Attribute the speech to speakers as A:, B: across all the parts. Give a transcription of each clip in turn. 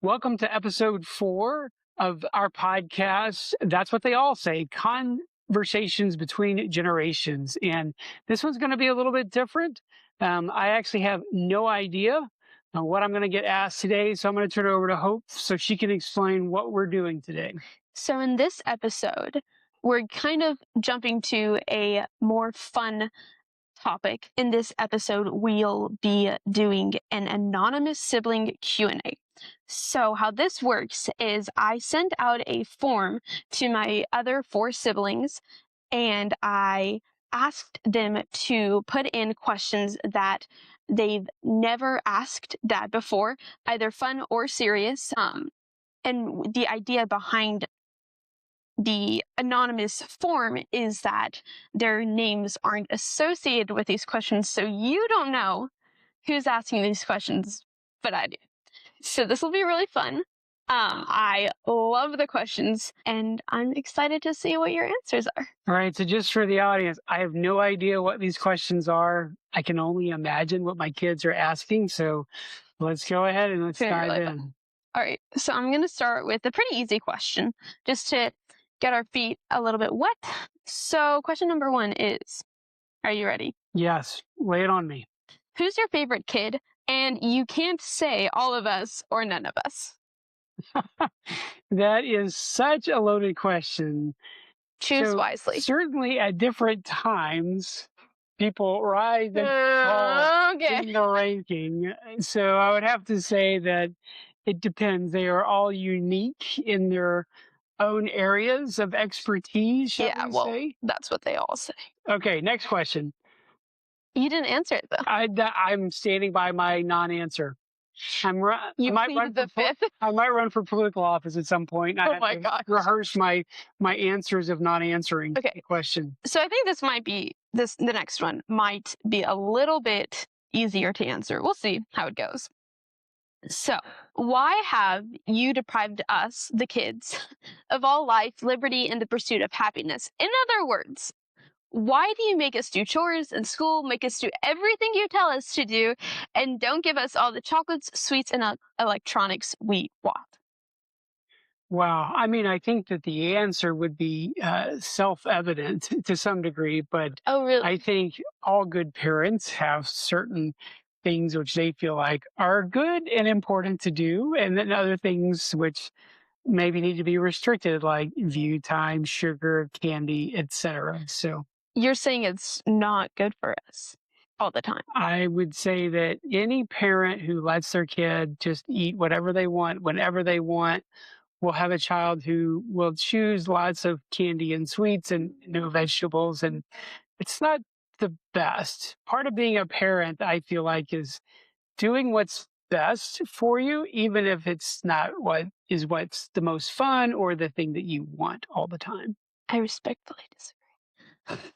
A: Welcome to episode 4 of our podcast. That's what they all say, conversations between generations. And this one's going to be a little bit different. I actually have no idea what I'm going to get asked today. So I'm going to turn it over to Hope so she can explain what we're doing today.
B: So in this episode, we're kind of jumping to a more fun topic. In this episode, we'll be doing an anonymous sibling Q&A. So how this works is I send out a form to my other 4 siblings, and I asked them to put in questions that they've never asked Dad before, either fun or serious. And the idea behind the anonymous form is that their names aren't associated with these questions, so you don't know who's asking these questions, but I do. So this will be really fun. I love the questions, and I'm excited to see what your answers are.
A: All right. So just for the audience, I have no idea what these questions are. I can only imagine what my kids are asking. So let's go ahead and let's dive
B: Really
A: in.
B: fun. All right. So I'm going to start with a pretty easy question just to get our feet a little bit wet. So question number 1 is, are you ready?
A: Yes. Lay it on me.
B: Who's your favorite kid? And you can't say all of us or none of us.
A: That is such a loaded question.
B: Choose
A: So,
B: wisely.
A: certainly at different times, people rise and fall in the ranking. So I would have to say that it depends. They are all unique in their own areas of expertise, shall we say?
B: That's what they all say.
A: Okay, next question.
B: You didn't answer it, though.
A: I'm standing by my non-answer.
B: You pleaded the 5th?
A: I might run for political office at some point.
B: Oh my gosh.
A: Rehearse my answers of not answering the question.
B: So I think this might be, the next one might be a little bit easier to answer. We'll see how it goes. So, why have you deprived us, the kids, of all life, liberty, and the pursuit of happiness? In other words, why do you make us do chores in school, make us do everything you tell us to do, and don't give us all the chocolates, sweets, and electronics we want?
A: Wow. I mean, I think that the answer would be self-evident to some degree, but
B: Oh, really?
A: I think all good parents have certain things which they feel like are good and important to do, and then other things which maybe need to be restricted, like view time, sugar, candy, etc. So
B: you're saying it's not good for us all the time?
A: I would say that any parent who lets their kid just eat whatever they want, whenever they want, will have a child who will choose lots of candy and sweets and no vegetables. And it's not the best. Part of being a parent, I feel like, is doing what's best for you, even if it's not what's the most fun or the thing that you want all the time.
B: I respectfully disagree.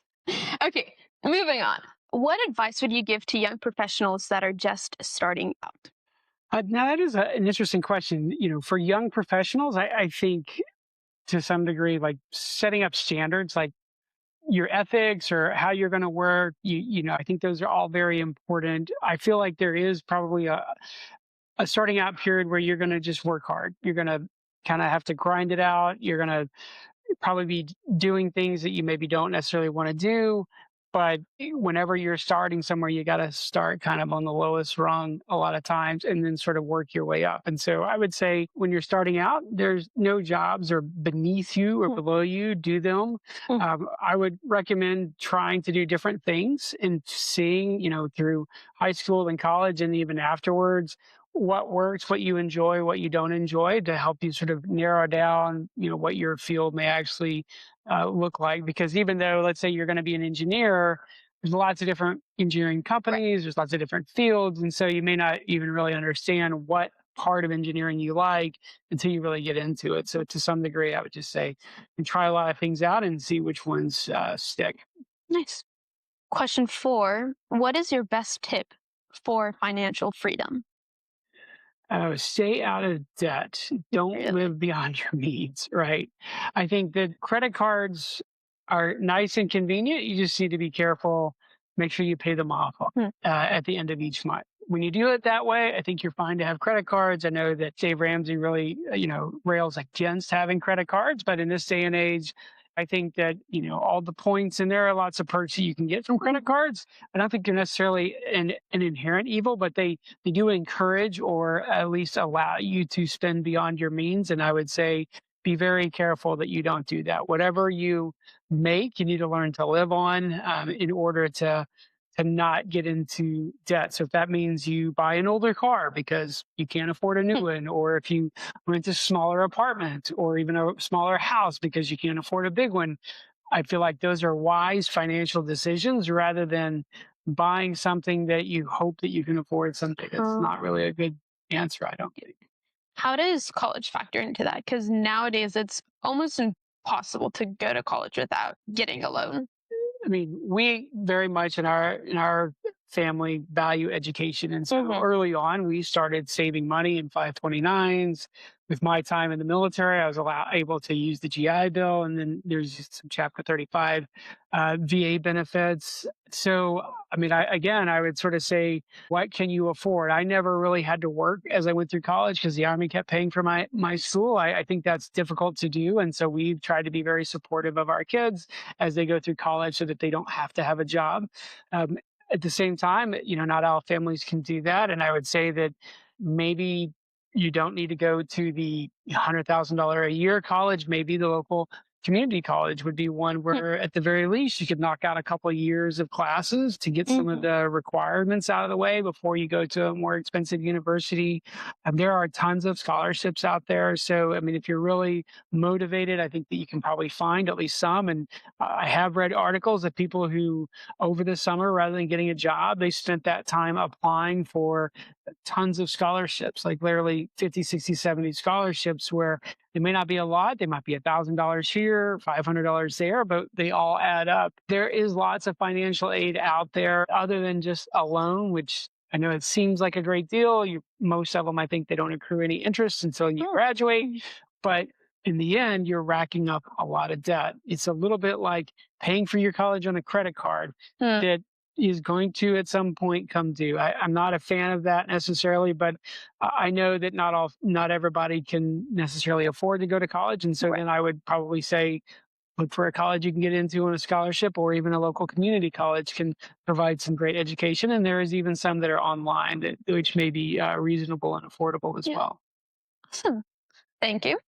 B: Okay, moving on. What advice would you give to young professionals that are just starting out?
A: Now, that is an interesting question. For young professionals, I think to some degree, like setting up standards, like your ethics or how you're going to work, I think those are all very important. I feel like there is probably a starting out period where you're going to just work hard. You're going to kind of have to grind it out. You're going to probably be doing things that you maybe don't necessarily want to do. But whenever you're starting somewhere, you got to start kind of on the lowest rung a lot of times and then sort of work your way up. And so I would say when you're starting out, there's no jobs are beneath you or below you. Do them. I would recommend trying to do different things and seeing, through high school and college and even afterwards, what works, what you enjoy, what you don't enjoy, to help you sort of narrow down, what your field may actually look like. Because even though, let's say you're going to be an engineer, there's lots of different engineering companies, there's lots of different fields. And so you may not even really understand what part of engineering you like until you really get into it. So to some degree, I would just say, and try a lot of things out and see which ones stick.
B: Nice. Question 4, what is your best tip for financial freedom?
A: Stay out of debt. Don't live beyond your means, right? I think that credit cards are nice and convenient. You just need to be careful. Make sure you pay them off at the end of each month. when you do it that way, I think you're fine to have credit cards. I know that Dave Ramsey really, rails against having credit cards, but in this day and age, I think that, all the points and there are lots of perks that you can get from credit cards. I don't think they're necessarily an inherent evil, but they do encourage or at least allow you to spend beyond your means. And I would say be very careful that you don't do that. Whatever you make, you need to learn to live on in order to not get into debt. So if that means you buy an older car because you can't afford a new one, or if you rent a smaller apartment or even a smaller house because you can't afford a big one, I feel like those are wise financial decisions rather than buying something that you hope that you can afford something that's not really a good answer, I don't think.
B: How does college factor into that? Because nowadays it's almost impossible to go to college without getting a loan.
A: I mean, we very much in our family value education, and so
B: Hmm.
A: early on, we started saving money in 529s. With my time in the military, I was able to use the GI Bill, and then there's just some Chapter 35 VA benefits. So, I mean, I would sort of say, what can you afford? I never really had to work as I went through college because the Army kept paying for my school. I think that's difficult to do, and so we've tried to be very supportive of our kids as they go through college so that they don't have to have a job. Um, at the same time, not all families can do that. And I would say that maybe you don't need to go to the $100,000 a year college. Maybe the local community college would be one where, at the very least, you could knock out a couple of years of classes to get some of
B: Hmm.
A: the requirements out of the way before you go to a more expensive university. There are tons of scholarships out there. So, I mean, if you're really motivated, I think that you can probably find at least some. And I have read articles of people who, over the summer, rather than getting a job, they spent that time applying for tons of scholarships, like literally 50, 60, 70 scholarships where they may not be a lot. They might be $1,000 here, $500 there, but they all add up. There is lots of financial aid out there other than just a loan, which I know it seems like a great deal. Most of them, I think they don't accrue any interest until you graduate. But in the end, you're racking up a lot of debt. It's a little bit like paying for your college on a credit card
B: Hmm.
A: that is going to at some point come due. I'm not a fan of that necessarily, but I know that not everybody can necessarily afford to go to college, and so
B: Right.
A: then I would probably say look for a college you can get into on a scholarship, or even a local community college can provide some great education. And there is even some that are online that which may be reasonable and affordable as
B: Yeah.
A: well.
B: Awesome. Thank you.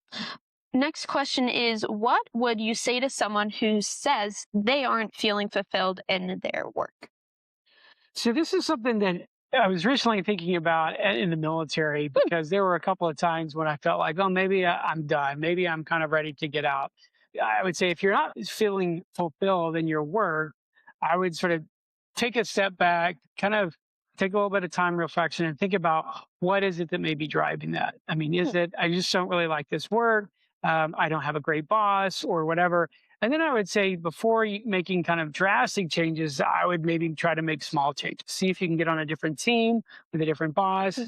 B: Next question is, what would you say to someone who says they aren't feeling fulfilled in their work?
A: So this is something that I was recently thinking about in the military because there were a couple of times when I felt like, oh, maybe I'm done. Maybe I'm kind of ready to get out. I would say if you're not feeling fulfilled in your work, I would sort of take a step back, kind of take a little bit of time reflection and think about what is it that may be driving that. I mean, is
B: Hmm.
A: it I just don't really like this work? I don't have a great boss or whatever. And then I would say before making kind of drastic changes, I would maybe try to make small changes. See if you can get on a different team with a different boss.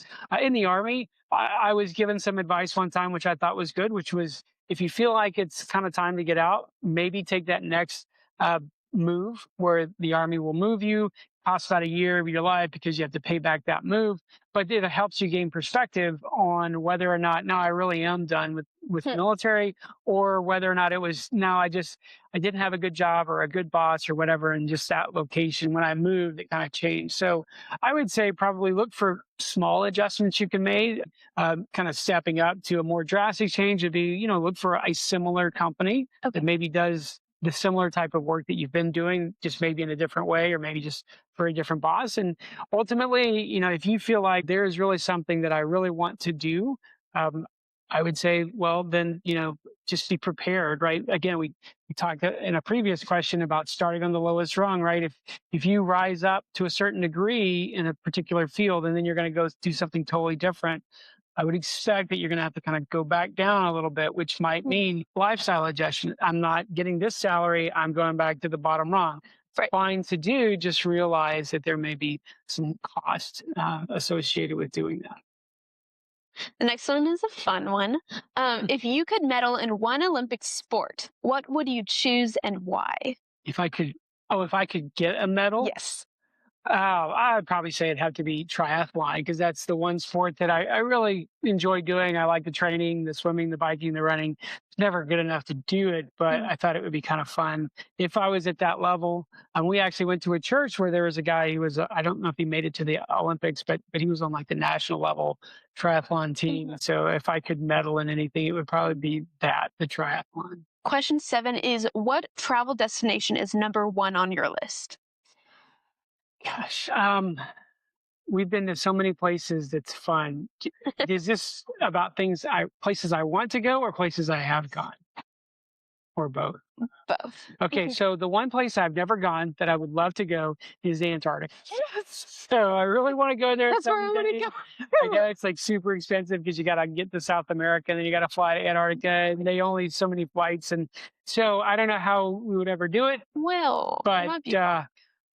A: In the Army, I was given some advice one time, which I thought was good, which was if you feel like it's kind of time to get out, maybe take that next uh, move where the Army will move you. Costs about a year of your life because you have to pay back that move, but it helps you gain perspective on whether or not now I really am done with
B: Hmm.
A: military, or whether or not it was now I didn't have a good job or a good boss or whatever, and just that location when I moved, it kind of changed. So I would say probably look for small adjustments you can make. Kind of stepping up to a more drastic change would be, look for a similar company that
B: Okay.
A: maybe does the similar type of work that you've been doing, just maybe in a different way, or maybe just for a different boss. And ultimately, if you feel like there is really something that I really want to do, um, I would say, well, then, just be prepared, right? Again, we talked in a previous question about starting on the lowest rung, right? If you rise up to a certain degree in a particular field and then you're going to go do something totally different, I would expect that you're going to have to kind of go back down a little bit, which might
B: Hmm.
A: mean lifestyle adjustment. I'm not getting this salary. I'm going back to the bottom rung.
B: Right.
A: Fine to do. Just realize that there may be some cost associated with doing that.
B: The next one is a fun one. If you could medal in one Olympic sport, what would you choose and why?
A: If I could, oh, if I could get a medal,
B: Yes.
A: I'd probably say it'd have to be triathlon because that's the one sport that I really enjoy doing. I like the training, the swimming, the biking, the running. It's never good enough to do it, but
B: Mm.
A: I thought it would be kind of fun if I was at that level. We actually went to a church where there was a guy who was, I don't know if he made it to the Olympics, but he was on like the national level triathlon team.
B: Mhm.
A: So if I could medal in anything, it would probably be that, the triathlon.
B: Question 7 is what travel destination is number one on your list?
A: Gosh, we've been to so many places that's fun. Is this about places I want to go or places I have gone or both?
B: Both.
A: Okay, so the one place I've never gone that I would love to go is Antarctica. So I really want to go there
B: That's where I want
A: someday.
B: to
A: I
B: go.
A: know it's like super expensive because you got to get to South America and then you got to fly to Antarctica and they only so many flights and so I don't know how we would ever do it.
B: Well, it
A: But,
B: might be fun.
A: uh,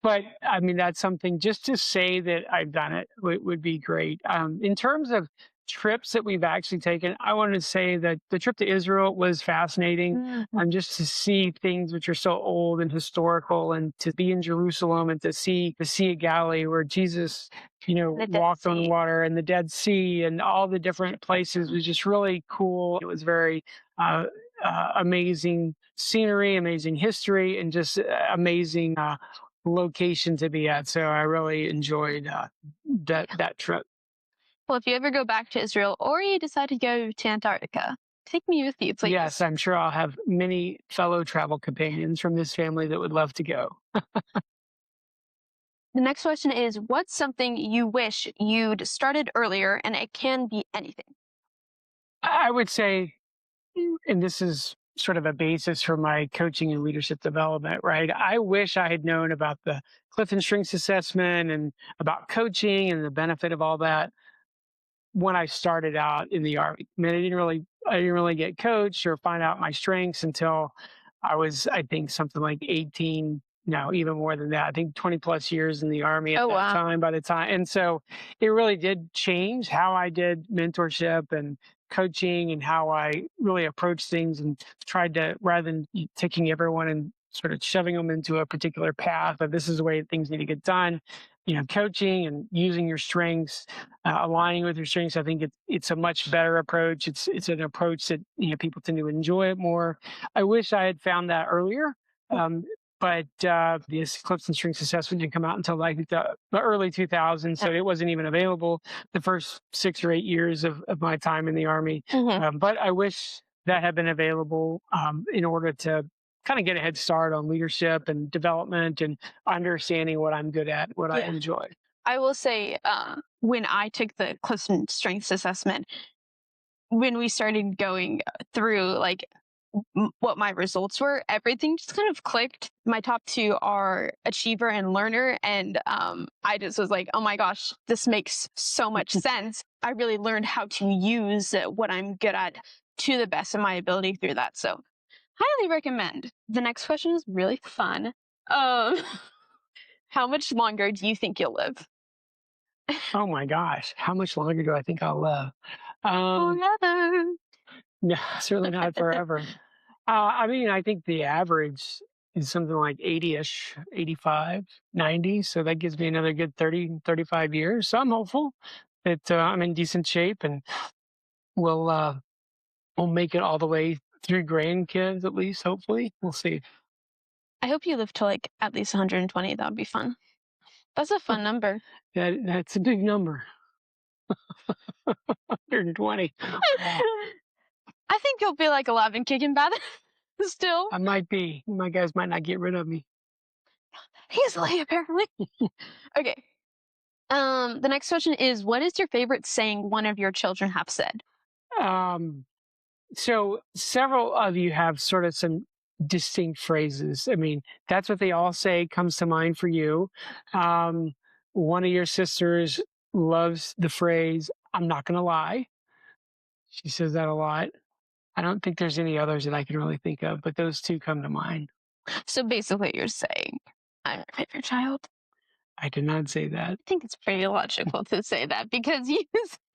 A: but I mean, that's something just to say that I've done it would be great. In terms of trips that we've actually taken, I wanted to say that the trip to Israel was fascinating.
B: Mhm.
A: Just to see things which are so old and historical, and to be in Jerusalem and to see the Sea of Galilee where Jesus,
B: The Dead
A: walked on
B: Sea.
A: water and the Dead Sea and all the different places was just really cool. It was very uh, amazing scenery, amazing history, and just amazing location to be at. So I really enjoyed that trip.
B: Well, if you ever go back to Israel or you decide to go to Antarctica, take me with you,
A: Yes,
B: please.
A: I'm sure I'll have many fellow travel companions from this family that would love to go.
B: The next question is what's something you wish you'd started earlier? And it can be anything.
A: I would say, and this is sort of a basis for my coaching and leadership development, right? I wish I had known about the Clifton Strengths Assessment and about coaching and the benefit of all that when I started out in the Army. I mean, I didn't really get coached or find out my strengths until I was, I think, something like 18. No, even more than that. I think 20 plus years in the Army at
B: Oh,
A: that
B: wow.
A: time by the time. And so it really did change how I did mentorship and coaching and how I really approached things and tried to, rather than taking everyone and sort of shoving them into a particular path, but this is the way things need to get done. Coaching and using your strengths, aligning with your strengths. I think it's a much better approach. It's an approach that people tend to enjoy it more. I wish I had found that earlier, um, but the Eclipse and Strengths Assessment didn't come out until like the early 2000s, so it wasn't even available the first 6 or 8 years of my time in the Army.
B: Hmm.
A: But I wish that had been available in order to kind of get a head start on leadership and development and understanding what I'm good at, what I
B: Yeah.
A: enjoy.
B: I will say, when I took the Clifton Strengths Assessment, when we started going through like what my results were, everything just kind of clicked. My top two are achiever and learner, and I just was like, oh my gosh, this makes so much sense. I really learned how to use what I'm good at to the best of my ability through that. So, highly recommend. The next question is really fun. Um, how much longer do you think you'll live?
A: Oh my gosh, how much longer do I think I'll live? Um,
B: Forever.
A: no, certainly not forever. I mean, I think the average is something like 80-ish, 85, 90. So that gives me another good 30, 35 years. So I'm hopeful that I'm in decent shape and we'll, uh, we'll make it all the way through grandkids at least, hopefully. We'll see.
B: I hope you live to like at least 120. That would be fun. That's a fun number.
A: That's a big number, 120. Wow.
B: I think you'll be like alive and kicking by then still.
A: I might be. My guys might not get rid of me.
B: Easily, apparently. Okay. The next question is what is your favorite saying one of your children have said?
A: Um, so several of you have sort of some distinct phrases. I mean, that's what they all say comes to mind for you. Um, one of your sisters loves the phrase, I'm not going to lie. She says that a lot. I don't think there's any others that I can really think of, but those two come to mind.
B: So basically you're saying I'm your favorite child.
A: I did not say that.
B: I think it's pretty logical to say that because you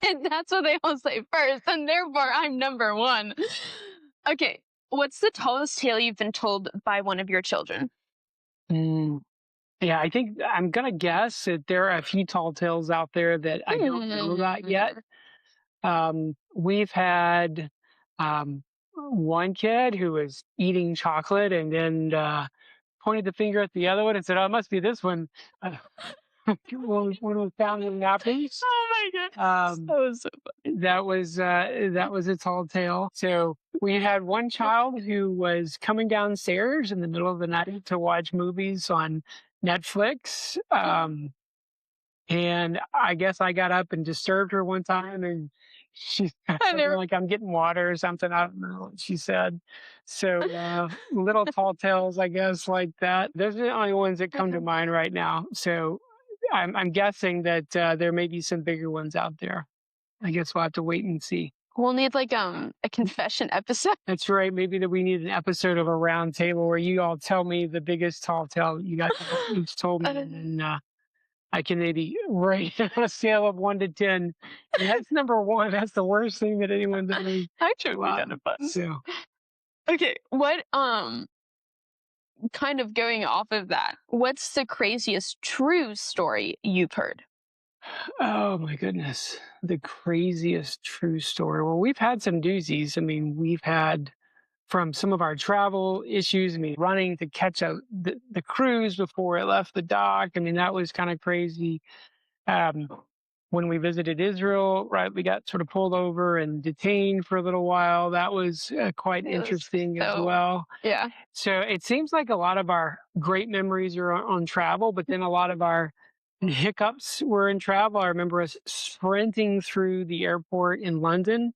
B: said that's what they all say first, and therefore I'm number one. Okay. What's the tallest tale you've been told by one of your children?
A: Mm. Yeah, I think I'm gonna guess that there are a few tall tales out there that I don't know about yet.
B: Hmm.
A: We've had um, one kid who was eating chocolate and then pointed the finger at the other one and said, "Oh, it must be this one." Uh, one was found in nappies.
B: Oh my goodness.
A: Um,
B: That was so
A: that was a tall tale. So we had one child who was coming downstairs in the middle of the night to watch movies on Netflix. And I guess I got up and disturbed her one time, and she said
B: I
A: something
B: never.
A: like, "I'm getting water" or something. I don't know what she said. So little tall tales, I guess, like that. Those are the only ones that come to mind right now. So I'm guessing that there may be some bigger ones out there. I guess we'll have to wait and see.
B: We'll need like a confession episode.
A: That's right. Maybe that we need an episode of a round table where you all tell me the biggest tall tale you guys each told me, and then I can maybe rate on a scale of 1 to 10. And that's number one. That's the worst thing that anyone's ever
B: Actually, would be
A: wow.
B: kind of fun.
A: So,
B: Okay, what kind of going off of that? What's the craziest true story you've heard?
A: oh my goodness, the craziest true story. Well, we've had some doozies. I mean, we've had from some of our travel issues. I mean, running to catch the cruise before it left the dock. I mean, that was kind of crazy. Um, when we visited Israel, right, we got sort of pulled over and detained for a little while. That was quite
B: It was
A: interesting as
B: so
A: well.
B: yeah.
A: So it seems like a lot of our great memories are on travel, but then a lot of our hiccups were in travel. I remember us sprinting through the airport in London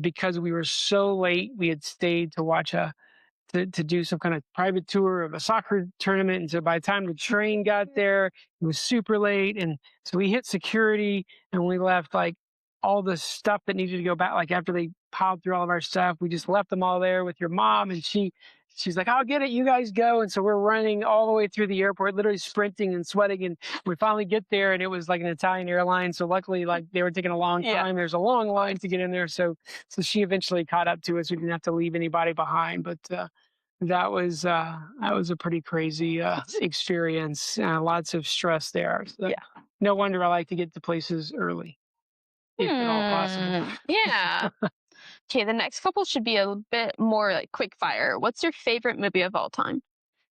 A: because we were so late. We had stayed to watch to do some kind of private tour of a soccer tournament. And so by the time the train got there, it was super late. And so we hit security and we left like all the stuff that needed to go back. Like after they piled through all of our stuff, we just left them all there with your mom. And she's like, "I'll get it. You guys go." And so we're running all the way through the airport, literally sprinting and sweating. And we finally get there and it was like an Italian airline. So luckily, like they were taking a long
B: Yeah.
A: time. There's a long line to get in there. So she eventually caught up to us. We didn't have to leave anybody behind. But that was a pretty crazy experience. Lots of stress there. So
B: Yeah.
A: no wonder I like to get to places early, if at all possible.
B: Yeah. Okay, the next couple should be a bit more like quick fire. What's your favorite movie of all time?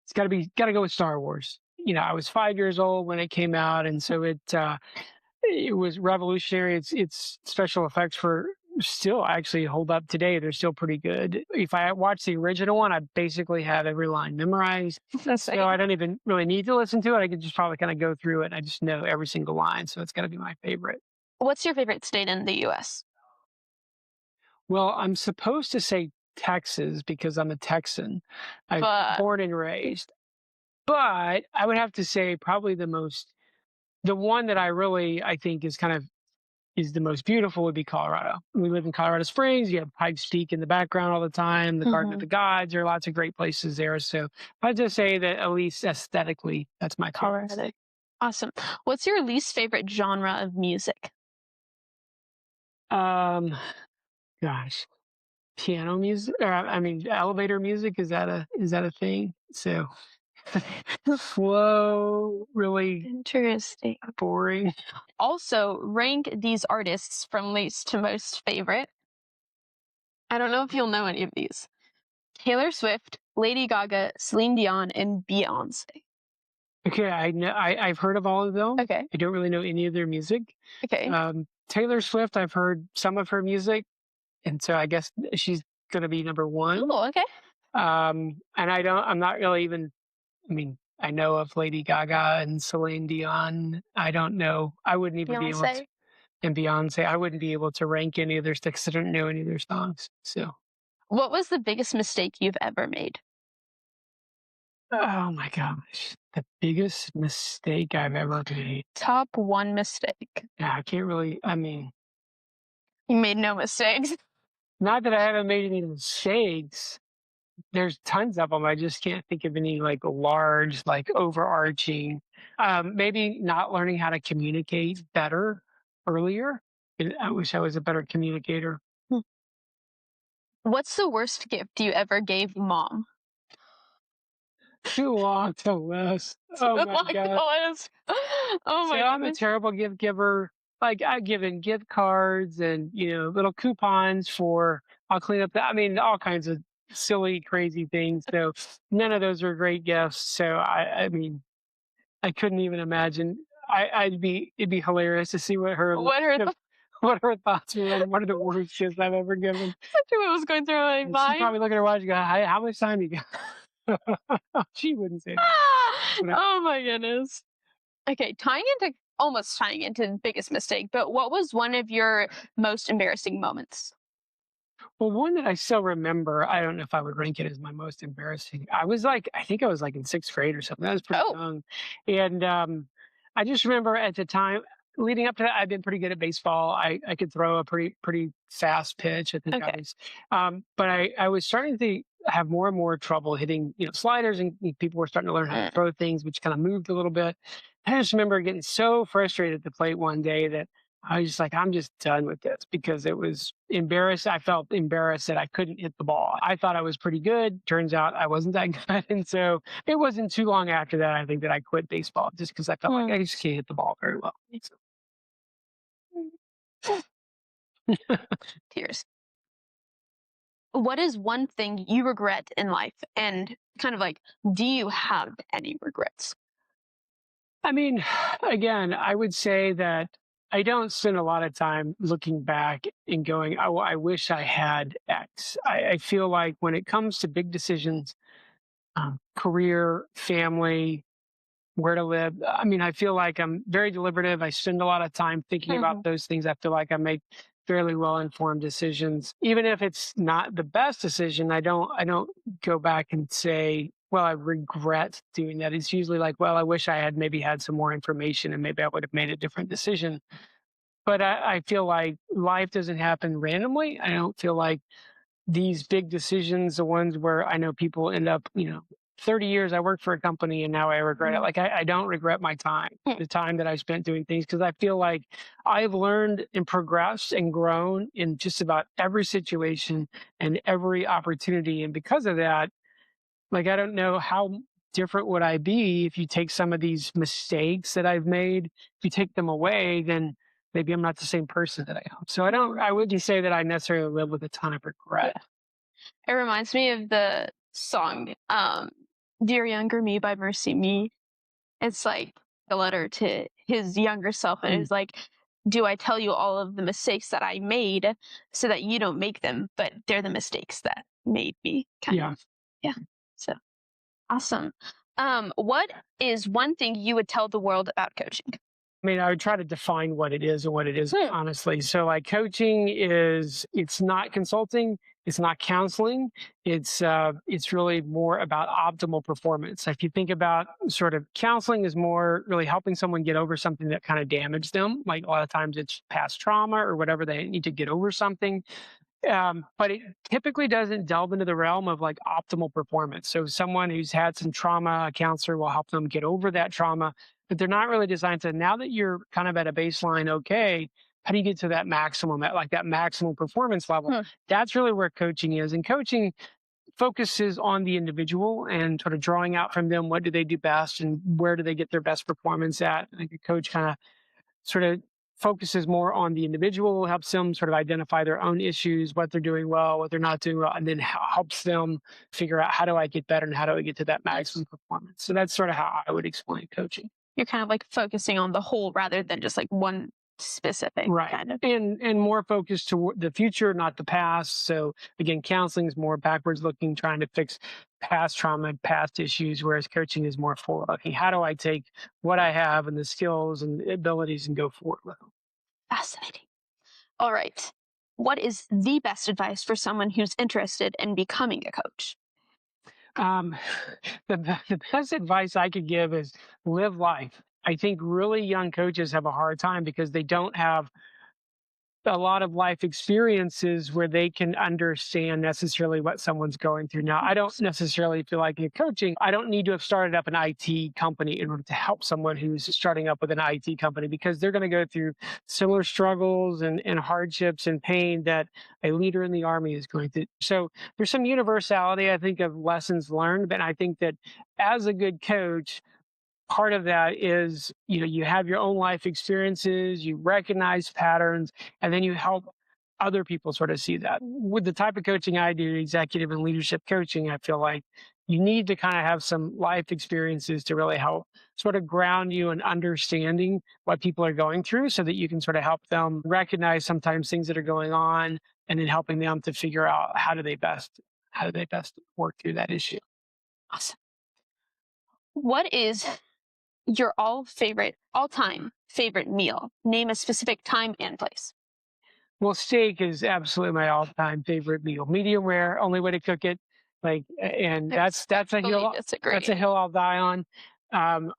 A: It's got to go with Star Wars. You know, I was 5 years old when it came out, and so it was revolutionary. Its special effects for still actually hold up today. They're still pretty good. If I watch the original one, I basically have every line memorized. So I don't even really need to listen to it. I could just probably kind of go through it and I just know every single line. So it's got to be my favorite.
B: What's your favorite state in the US?
A: Well, I'm supposed to say Texas because I'm a Texan. I'm
B: But
A: born and raised. But I would have to say probably the one that I really I think is the most beautiful would be Colorado. We live in Colorado Springs. You have Pikes Peak in the background all the time. The Garden of
B: Mhm.
A: the Gods. There are lots of great places there. So I'd just say that at least aesthetically, that's my favorite
B: Colorado.
A: state.
B: Awesome. What's your least favorite genre of music?
A: Um, gosh, piano music. Or, I mean, elevator music. Is that a thing? So slow, really
B: Interesting.
A: boring.
B: Also, rank these artists from least to most favorite. I don't know if you'll know any of these. Taylor Swift, Lady Gaga, Celine Dion, and Beyonce.
A: Okay, I know I've heard of all of them.
B: Okay.
A: I don't really know any of their music.
B: Okay.
A: Taylor Swift, I've heard some of her music, and so I guess she's going to be number one.
B: Oh, okay.
A: And I'm not really even. I mean, I know of Lady Gaga and Celine Dion. I don't know. I wouldn't even be able to.
B: Beyonce.
A: And Beyonce, I wouldn't be able to rank any of their stuff because I don't know any of their songs. So,
B: What was the biggest mistake you've ever made?
A: oh my gosh, the biggest mistake I've ever made.
B: Top one mistake.
A: Yeah, I can't really. I mean,
B: You made no mistakes.
A: not that I haven't made any mistakes. There's tons of them. I just can't think of any like large, like overarching. Maybe not learning how to communicate better earlier. I wish I was a better communicator.
B: Hmm. What's the worst gift you ever gave mom?
A: Too long to list. Oh my
B: Like
A: god.
B: the list. Oh
A: So
B: my
A: I'm a
B: goodness.
A: terrible gift giver. Like I've given gift cards and little coupons for I'll clean up I mean all kinds of silly, crazy things. So none of those are great gifts. So I mean I couldn't even imagine. It'd be hilarious to see what her
B: What are the
A: what her thoughts were on one of the worst gifts I've ever given.
B: what was going through my
A: And she's
B: mind?
A: probably looking at her watch and go, how much time you got? She wouldn't say that. But
B: Oh my goodness. Okay, almost tying into biggest mistake, but what was one of your most embarrassing moments?
A: well, one that I still remember, I don't know if I would rank it as my most embarrassing. I think I was like in sixth grade or something. I was pretty
B: Oh,
A: young. And I just remember at the time, leading up to that, I've been pretty good at baseball. I could throw a pretty fast pitch. I think I
B: okay.
A: was, but I was starting to have more and more trouble hitting, sliders, and people were starting to learn how to
B: Mm,
A: throw things, which kind of moved a little bit. I just remember getting so frustrated at the plate one day that I was just like, I'm just done with this because it was embarrassed. I felt embarrassed that I couldn't hit the ball. I thought I was pretty good. Turns out I wasn't that good. And so it wasn't too long after that, I think, that I quit baseball just because I felt like
B: mm.
A: I just can't hit the ball very well.
B: Tears. What is one thing you regret in life? And kind of like, do you have any regrets?
A: I mean, again, I would say that I don't spend a lot of time looking back and going, oh, I wish I had X. I feel like when it comes to big decisions, career, family, where to live. I mean, I feel like I'm very deliberative. I spend a lot of time thinking about
B: Hmm.
A: those things. I feel like I make fairly well informed decisions. Even if it's not the best decision, I don't go back and say, well, I regret doing that. It's usually like, well, I wish I had maybe had some more information and maybe I would have made a different decision. But I feel like life doesn't happen randomly. I don't feel like these big decisions, the ones where I know people end up, 30 years I worked for a company and now I regret it.
B: Mm,
A: Like I don't regret my time,
B: mm,
A: the time that I spent doing things, because I feel like I've learned and progressed and grown in just about every situation and every opportunity. And because of that, like I don't know how different would I be if you take some of these mistakes that I've made, if you take them away, then maybe I'm not the same person that I am. So
B: mm.
A: I wouldn't say that I necessarily live with a ton of
B: Yeah.
A: regret.
B: It reminds me of the song, Dear Younger Me by Mercy Me. It's like the letter to his younger self, and
A: Mm,
B: it's like, do I tell you all of the mistakes that I made so that you don't make them, but they're the mistakes that made me, kind of.
A: yeah.
B: Yeah. So awesome. What is one thing you would tell the world about coaching?
A: I mean, I would try to define what it is and what it isn't,
B: Hmm.
A: honestly. So, like, coaching it's not consulting, it's not counseling. It's really more about optimal performance. If you think about sort of counseling is more really helping someone get over something that kind of damaged them. Like a lot of times it's past trauma or whatever they need to get over something. But it typically doesn't delve into the realm of like optimal performance. So someone who's had some trauma, a counselor will help them get over that trauma, but they're not really designed to now that you're kind of at a baseline, okay, how do you get to that maximum, at like that maximum performance level?
B: Hmm.
A: That's really where coaching is. And coaching focuses on the individual and sort of drawing out from them what do they do best and where do they get their best performance at. I think a coach kind of sort of focuses more on the individual, helps them sort of identify their own issues, what they're doing well, what they're not doing well, and then helps them figure out how do I get better and how do I get to that
B: Nice.
A: maximum performance. So that's sort of how I would explain coaching.
B: You're kind of like focusing on the whole rather than just like one specific
A: Right.
B: kind of.
A: And more focused to the future, not the past. So again, counseling is more backwards looking, trying to fix past trauma, past issues, whereas coaching is more forward looking. How do I take what I have and the skills and abilities and go forward with them?
B: Fascinating. All right. What is the best advice for someone who's interested in becoming a coach?
A: Um, the best advice I could give is live life. I think really young coaches have a hard time because they don't have a lot of life experiences where they can understand necessarily what someone's going through. Now, I don't necessarily feel like in coaching, I don't need to have started up an IT company in order to help someone who's starting up with an IT company, because they're going to go through similar struggles and hardships and pain that a leader in the army is going through. So there's some universality, I think, of lessons learned. But I think that as a good coach, part of that is, you have your own life experiences, you recognize patterns, and then you help other people sort of see that. With the type of coaching I do, executive and leadership coaching, I feel like you need to kind of have some life experiences to really help sort of ground you in understanding what people are going through, so that you can sort of help them recognize sometimes things that are going on, and then helping them to figure out how do they best work through that issue.
B: Awesome. What is your all time favorite meal? Name a specific time and place.
A: Well, steak is absolutely my all-time favorite meal. Medium rare, only way to cook it. And that's a
B: Totally
A: hill.
B: disagree.
A: That's a hill I'll die on.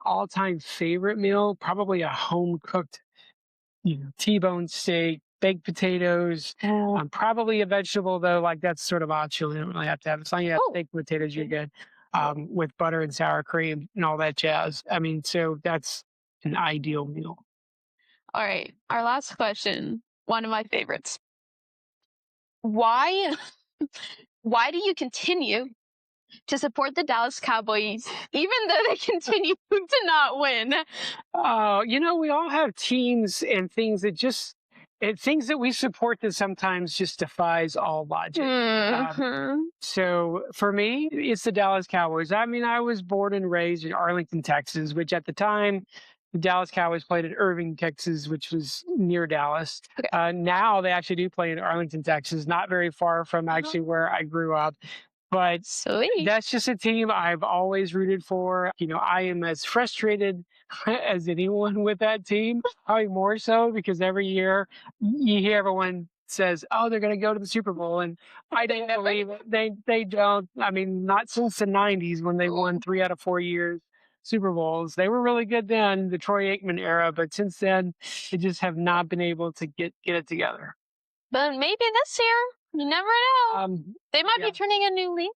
A: All-time favorite meal, probably a home-cooked, T-bone steak, baked potatoes. Probably a vegetable though. Like, that's sort of optional. You don't really have to have it. As long as you have
B: Oh,
A: baked potatoes, you're good. With butter and sour cream and all that jazz. I mean, so that's an ideal meal.
B: all right. Our last question, one of my favorites. Why why do you continue to support the Dallas Cowboys even though they continue to not win?
A: We all have teams and things that we support that sometimes just defies all logic.
B: Mhm.
A: So for me, it's the Dallas Cowboys. I mean, I was born and raised in Arlington, Texas, which at the time, the Dallas Cowboys played in Irving, Texas, which was near Dallas.
B: Okay.
A: Now they actually do play in Arlington, Texas, not very far from actually where I grew up. But
B: Sweet.
A: that's just a team I've always rooted for. I am as frustrated as anyone with that team, probably more so because every year you hear everyone says, "Oh, they're going to go to the Super Bowl," and I don't believe it. They don't. I mean, not since the '90s when they won 3 out of 4 years Super Bowls. They were really good then, the Troy Aikman era, but since then they just have not been able to get it together.
B: But maybe this year, you never know. They might
A: Yeah.
B: be turning a new leaf.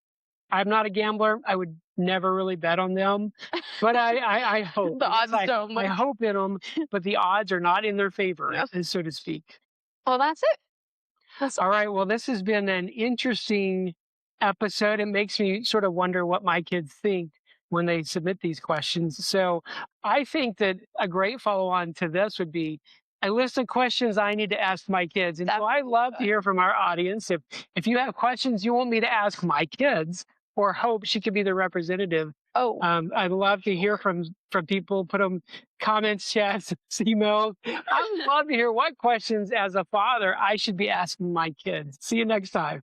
A: I'm not a gambler. I would never really bet on them, but I hope.
B: The
A: I guess
B: odds don't
A: I
B: look.
A: hope in them, but the odds are not in their favor,
B: Yeah.
A: so to speak.
B: Well, that's it.
A: All right. Well, this has been an interesting episode. It makes me sort of wonder what my kids think when they submit these questions. So I think that a great follow on to this would be a list of questions I need to ask my kids. And so I love to hear from our audience. If you have questions you want me to ask my kids, or Hope, she could be the representative.
B: Oh,
A: I'd love to hear from people. Put them comments, chats, emails. I would love to hear what questions as a father I should be asking my kids. See you next time.